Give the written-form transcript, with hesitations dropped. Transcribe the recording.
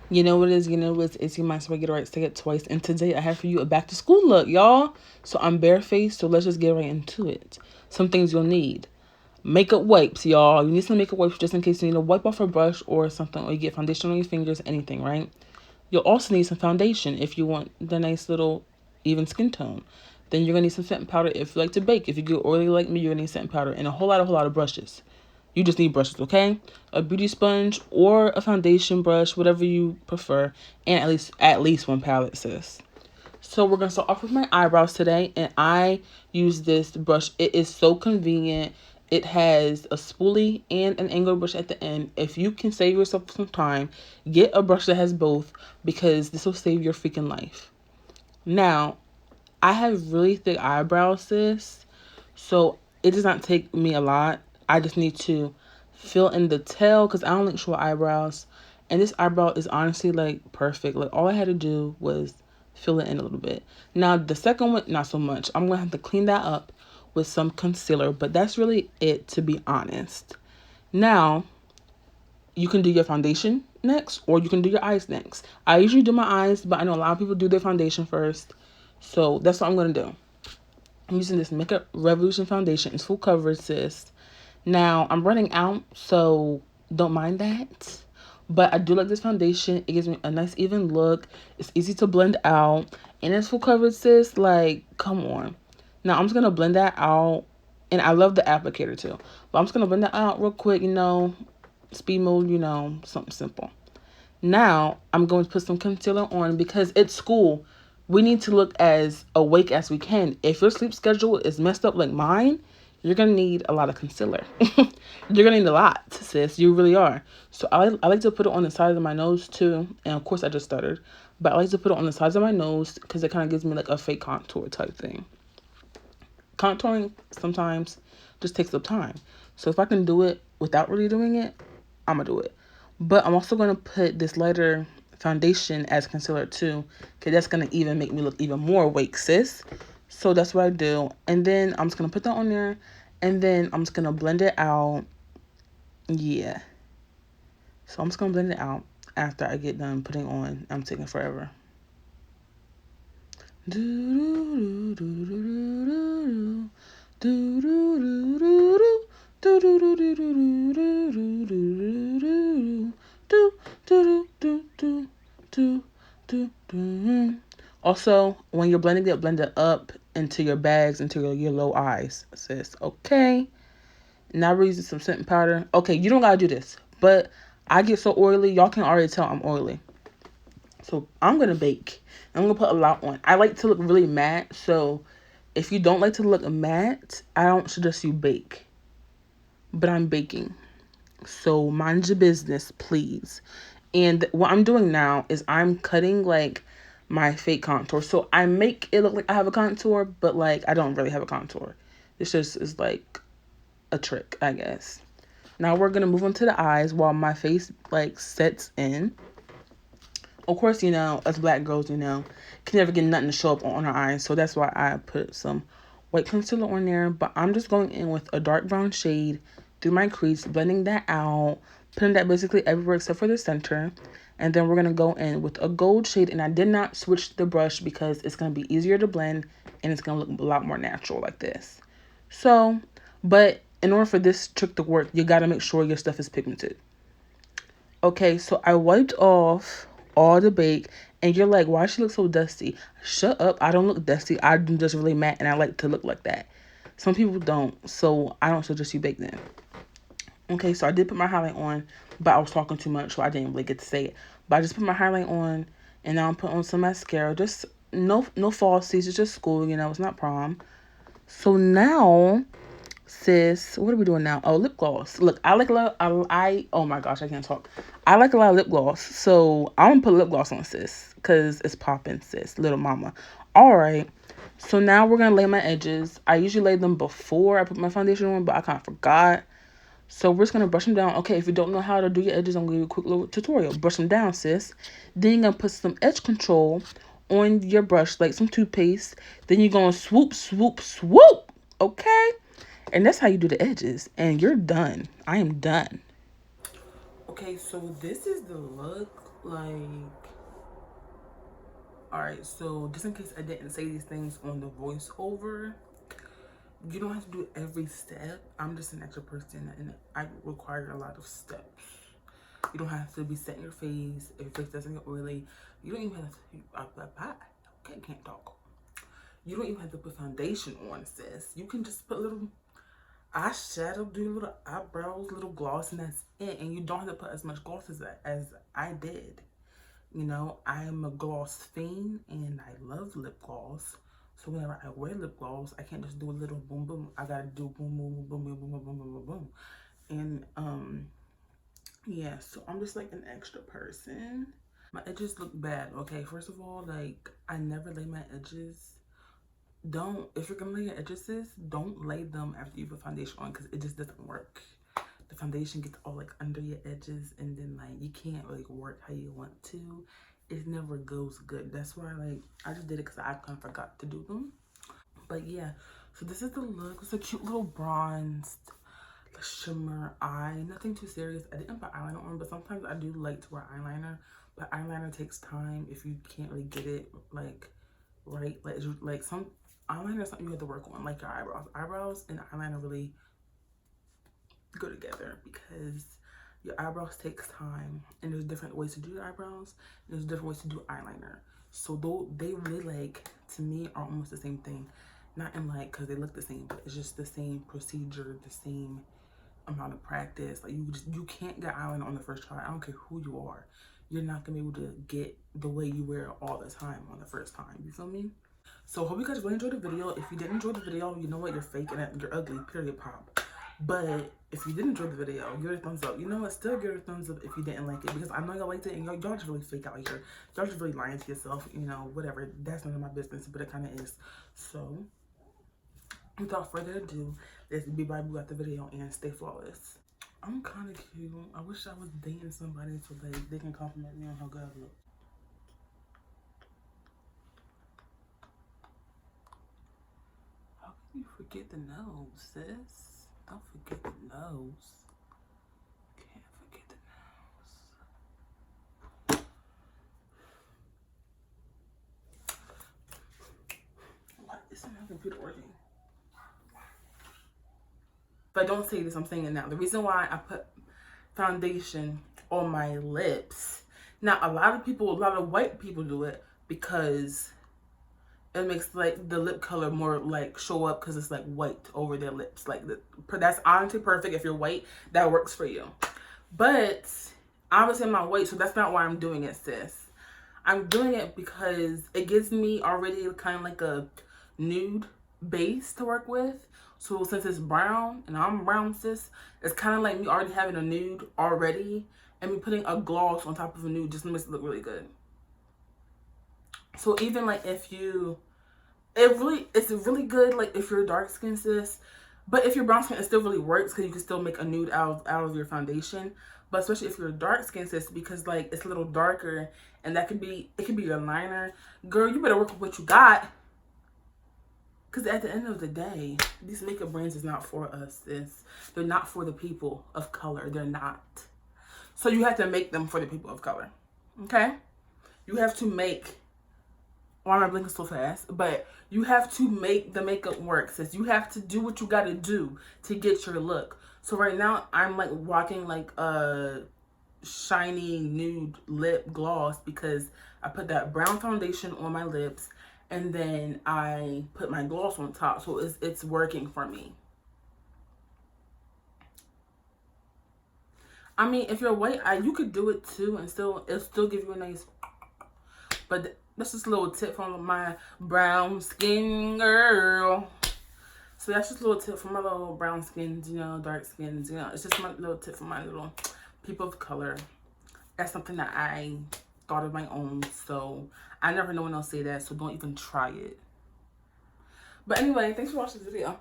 You know what it is? You know what it's your mind's get right, say it twice. And today I have for you a back to school look, y'all. So I'm barefaced, so let's just get right into it. Some things you'll need. Makeup wipes, y'all. You need some makeup wipes just in case you need to wipe off a brush or something, or you get foundation on your fingers, anything, right? You'll also need some foundation if you want the nice little even skin tone. Then you're gonna need some setting powder if you like to bake. If you get oily like me, you're gonna need setting powder and a whole lot of brushes. You just need brushes, okay? A beauty sponge or a foundation brush, whatever you prefer, and at least one palette, sis. So we're gonna start off with my eyebrows today, and I use this brush. It is so convenient. It has a spoolie and an angled brush at the end. If you can save yourself some time, get a brush that has both because this will save your freaking life. Now, I have really thick eyebrows, sis. So it does not take me a lot. I just need to fill in the tail because I don't like short eyebrows. And this eyebrow is honestly like perfect. Like all I had to do was fill it in a little bit. Now the second one, not so much. I'm gonna have to clean that up with some concealer, but that's really it, to be honest. Now you can do your foundation next, or you can do your eyes next. I usually do my eyes, but I know a lot of people do their foundation first. So that's what I'm gonna do. I'm using this Makeup Revolution foundation. It's full coverage, sis. Now, I'm running out, so don't mind that. But I do like this foundation. It gives me a nice even look. It's easy to blend out. And it's full coverage, sis. Like, come on. Now, I'm just going to blend that out. And I love the applicator, too. But I'm just going to blend that out real quick, speed mode, something simple. Now, I'm going to put some concealer on because it's school. We need to look as awake as we can. If your sleep schedule is messed up like mine, you're going to need a lot of concealer. You're going to need a lot, sis. You really are. So I like to put it on the sides of my nose too. And of course, I just stuttered. But I like to put it on the sides of my nose because it kind of gives me like a fake contour type thing. Contouring sometimes just takes up time. So if I can do it without really doing it, I'm going to do it. But I'm also going to put this lighter foundation as concealer too, because that's going to even make me look even more awake, sis. So that's what I do. And then I'm just going to put that on there, and then I'm just going to blend it out. Yeah. So I'm just going to blend it out after I get done putting on. I'm taking forever. Also, when you're blending it, blend it up into your bags, into your low eyes, sis. Okay. Now we're using some setting powder. Okay, you don't gotta do this, but I get so oily. Y'all can already tell I'm oily. So I'm gonna bake. I'm gonna put a lot on. I like to look really matte, so if you don't like to look matte, I don't suggest you bake. But I'm baking. So mind your business, please. And what I'm doing now is I'm cutting like my fake contour. So I make it look like I have a contour, but like I don't really have a contour. This just is like a trick, I guess. Now we're gonna move on to the eyes while my face like sets in. Of course, us black girls, can never get nothing to show up on our eyes. So that's why I put some white concealer on there. But I'm just going in with a dark brown shade through my crease, blending that out, putting that basically everywhere except for the center. And then we're going to go in with a gold shade. And I did not switch the brush because it's going to be easier to blend and it's going to look a lot more natural like this. So, but in order for this trick to work, you got to make sure your stuff is pigmented. Okay, so I wiped off all the bake, and you're like, why does she look so dusty? Shut up. I don't look dusty. I'm just really matte, and I like to look like that. Some people don't, so I don't suggest you bake them. Okay, so I did put my highlight on, but I was talking too much, so I didn't really get to say it. But I just put my highlight on, and now I'm putting on some mascara. Just no falsies. It's just school, it's not prom. So now, sis, what are we doing now? Oh, lip gloss. Look, I like a lot. Oh my gosh, I can't talk. I like a lot of lip gloss, so I'm gonna put lip gloss on, sis, because it's popping, sis, little mama. All right. So now we're gonna lay my edges. I usually lay them before I put my foundation on, but I kind of forgot. So we're just gonna brush them down. Okay, if you don't know how to do your edges, I'm gonna give you a quick little tutorial. Brush them down, sis. Then you're gonna put some edge control on your brush, like some toothpaste. Then you're gonna swoop, swoop, swoop. Okay. And that's how you do the edges. And you're done. I am done. Okay, so this is the look. Like, alright, so just in case I didn't say these things on the voiceover, you don't have to do every step. I'm just an extra person and I require a lot of steps. You don't have to be setting your face. If your face doesn't get oily, you don't even have to, I can't talk. You don't even have to put foundation on, sis. You can just put a little eyeshadow, do little eyebrows, little gloss, and that's it. And you don't have to put as much gloss as I did. You know, I'm a gloss fiend and I love lip gloss. So whenever I wear lip gloss, I can't just do a little boom boom. I gotta do boom boom boom boom boom boom boom boom boom boom. And yeah, so I'm just like an extra person. My edges look bad, okay? First of all, like, I never lay my edges. If you're gonna lay your edges, sis, don't lay them after you put foundation on because it just doesn't work. The foundation gets all like under your edges and then like you can't like work how you want to. It never goes good. That's why like I just did it because I kind of forgot to do them. But yeah, so this is the look. It's a cute little bronzed shimmer eye. Nothing too serious. I didn't put eyeliner on, but sometimes I do like to wear eyeliner. But eyeliner takes time if you can't really get it like right. Like some eyeliner is something you have to work on, like your eyebrows. Eyebrows and eyeliner really go together because your eyebrows takes time and there's different ways to do your eyebrows and there's different ways to do eyeliner. So though they really like, to me, are almost the same thing. Not in like because they look the same, but it's just the same procedure, the same amount of practice. Like you can't get eyeliner on the first try. I don't care who you are. You're not gonna be able to get the way you wear it all the time on the first time. You feel me? So hope you guys really enjoyed the video. If you didn't enjoy the video, you know what? You're fake and you're ugly, period, pop. But if you did enjoy the video, give it a thumbs up. You know what? Still give it a thumbs up if you didn't like it because I know y'all liked it and y'all just really fake out here. Y'all just really lying to yourself, you know, whatever. That's none of my business, but it kind of is. So without further ado, let's be bye boo at the video and stay flawless. I'm kind of cute. I wish I was dating somebody so like they can compliment me on how good I look. How can you forget the nose, sis? Don't forget the nose. Can't forget the nose. What? Isn't my computer working? If I don't say this, I'm saying it now. The reason why I put foundation on my lips. Now, a lot of white people do it because it makes like the lip color more like show up because it's like white over their lips. Like that's honestly perfect. If you're white, that works for you. But obviously I'm not white, so that's not why I'm doing it, sis. I'm doing it because it gives me already kind of like a nude base to work with. So since it's brown and I'm brown, sis, it's kind of like me already having a nude already and me putting a gloss on top of a nude just makes it look really good. So even like if you, it's really good like if you're dark skin, sis. But if you're brown skin, it still really works because you can still make a nude out of your foundation. But especially if you're dark skin, sis, because like it's a little darker and it could be your liner. Girl, you better work with what you got. Because at the end of the day, these makeup brands is not for us, sis. They're not for the people of color. They're not. So you have to make them for the people of color. Okay? You have to make, why am I blinking so fast? But you have to make the makeup work, sis. You have to do what you got to do to get your look. So right now, I'm like rocking like a shiny nude lip gloss because I put that brown foundation on my lips and then I put my gloss on top. So it's working for me. I mean, if you're white, you could do it too and it'll still give you a nice, but that's just a little tip from my brown skin girl. So that's just a little tip from my little brown skins, you know, dark skins, you know. It's just my little tip from my little people of color. That's something that I thought of my own. So I never know when else say that. So don't even try it. But anyway, thanks for watching this video.